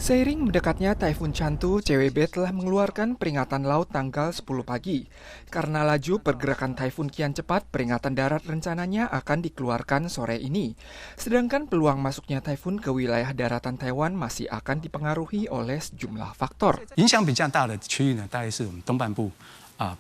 Seiring mendekatnya Taifun Chantu, CWB telah mengeluarkan peringatan laut tanggal 10 pagi. Karena laju pergerakan taifun kian cepat, peringatan darat rencananya akan dikeluarkan sore ini. Sedangkan peluang masuknya taifun ke wilayah daratan Taiwan masih akan dipengaruhi oleh sejumlah faktor. 影响比较大的区域呢，大概是我们东半部。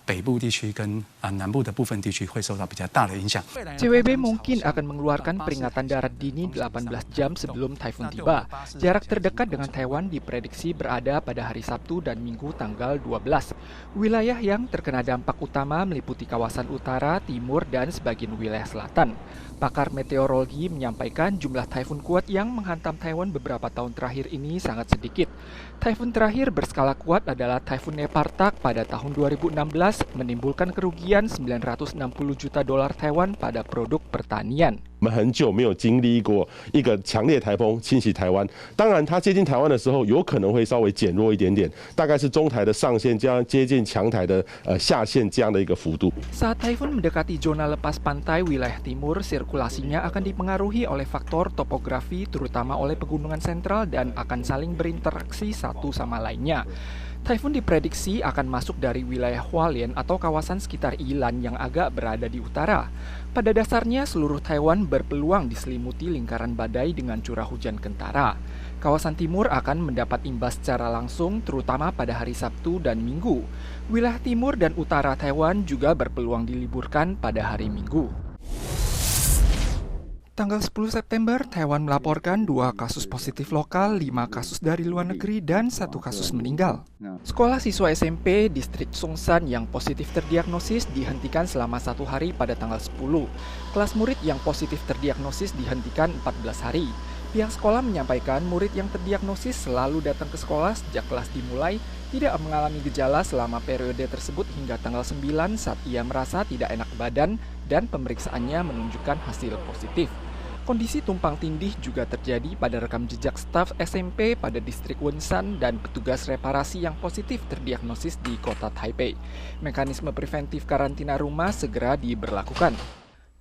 北部地区跟南部的部分地区会受到比较大的影响。CWB mungkin akan mengeluarkan peringatan darat dini 18 jam sebelum taifun tiba. Jarak terdekat dengan Taiwan diprediksi berada pada hari Sabtu dan Minggu tanggal 12. Wilayah yang terkena dampak utama meliputi kawasan utara, timur, dan sebagian wilayah selatan. Pakar meteorologi menyampaikan jumlah taifun kuat yang menghantam Taiwan beberapa tahun terakhir ini sangat sedikit. Taifun terakhir berskala kuat adalah Taifun Nepartak pada tahun 2016 menimbulkan kerugian 960 juta dolar Taiwan pada produk pertanian. 我们很久没有经历过一个强烈台风侵袭台湾，当然它接近台湾的时候有可能会稍微减弱一点点，大概是中台的上限将接近强台的下限这样的一个幅度。 Saat taifun mendekati zona lepas pantai wilayah timur, sirkulasinya akan dipengaruhi oleh faktor topografi terutama oleh pegunungan sentral dan akan saling berinteraksi satu sama lainnya. Taifun diprediksi akan masuk dari wilayah Hualien atau kawasan sekitar Yilan yang agak berada di utara. Pada dasarnya, seluruh Taiwan berpeluang diselimuti lingkaran badai dengan curah hujan kentara. Kawasan timur akan mendapat imbas secara langsung, terutama pada hari Sabtu dan Minggu. Wilayah timur dan utara Taiwan juga berpeluang diliburkan pada hari Minggu. Tanggal 10 September, Taiwan melaporkan 2 kasus positif lokal, 5 kasus dari luar negeri, dan 1 kasus meninggal. Sekolah siswa SMP distrik Songsan yang positif terdiagnosis dihentikan selama 1 hari pada tanggal 10. Kelas murid yang positif terdiagnosis dihentikan 14 hari. Pihak sekolah menyampaikan murid yang terdiagnosis selalu datang ke sekolah sejak kelas dimulai, tidak mengalami gejala selama periode tersebut hingga tanggal 9 saat ia merasa tidak enak badan dan pemeriksaannya menunjukkan hasil positif. Kondisi tumpang tindih juga terjadi pada rekam jejak staf SMP pada distrik Wonsan dan petugas reparasi yang positif terdiagnosis di kota Taipei. Mekanisme preventif karantina rumah segera diberlakukan.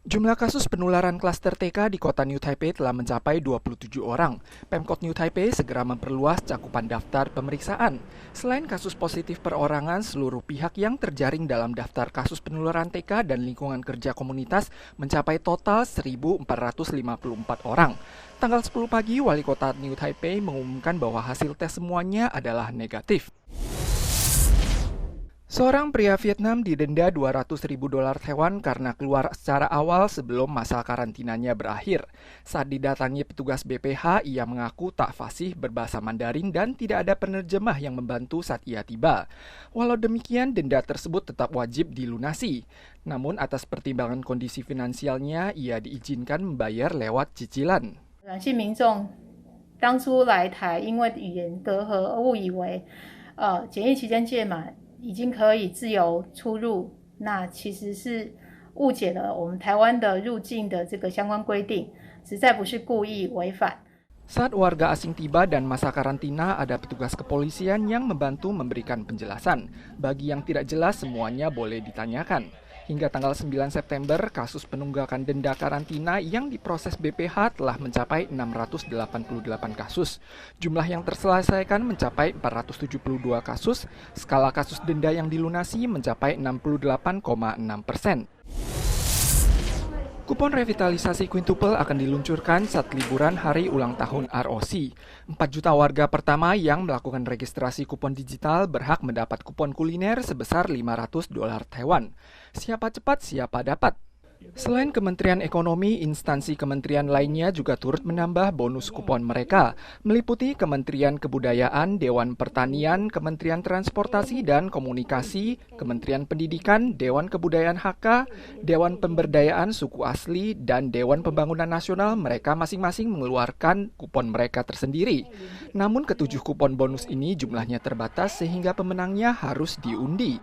Jumlah kasus penularan klaster TK di kota New Taipei telah mencapai 27 orang. Pemkot New Taipei segera memperluas cakupan daftar pemeriksaan. Selain kasus positif perorangan, seluruh pihak yang terjaring dalam daftar kasus penularan TK dan lingkungan kerja komunitas mencapai total 1.454 orang. Tanggal 10 pagi, Wali Kota New Taipei mengumumkan bahwa hasil tes semuanya adalah negatif. Seorang pria Vietnam didenda 200.000 dolar Taiwan karena keluar secara awal sebelum masa karantinanya berakhir. Saat didatangi petugas BPH, ia mengaku tak fasih berbahasa Mandarin dan tidak ada penerjemah yang membantu saat ia tiba. Walau demikian, denda tersebut tetap wajib dilunasi. Namun atas pertimbangan kondisi finansialnya, ia diizinkan membayar lewat cicilan. 软性民众当初来台，因为语言隔阂，误以为检疫期间届满。 已经可以自由出入，那其实是误解了我们台湾的入境的这个相关规定，实在不是故意违反。 Saat warga asing tiba dan masa karantina, ada petugas kepolisian yang membantu memberikan penjelasan. Bagi yang tidak jelas, semuanya boleh ditanyakan. Hingga tanggal 9 September, kasus penunggakan denda karantina yang diproses BPH telah mencapai 688 kasus. Jumlah yang terselesaikan mencapai 472 kasus. Skala kasus denda yang dilunasi mencapai 68,6%. Kupon revitalisasi Quintuple akan diluncurkan saat liburan hari ulang tahun ROC. 4 juta warga pertama yang melakukan registrasi kupon digital berhak mendapat kupon kuliner sebesar 500 dolar Taiwan. Siapa cepat, siapa dapat. Selain Kementerian Ekonomi, instansi kementerian lainnya juga turut menambah bonus kupon mereka, meliputi Kementerian Kebudayaan, Dewan Pertanian, Kementerian Transportasi dan Komunikasi, Kementerian Pendidikan, Dewan Kebudayaan HK, Dewan Pemberdayaan Suku Asli, dan Dewan Pembangunan Nasional. Mereka masing-masing mengeluarkan kupon mereka tersendiri. Namun ketujuh kupon bonus ini jumlahnya terbatas sehingga pemenangnya harus diundi.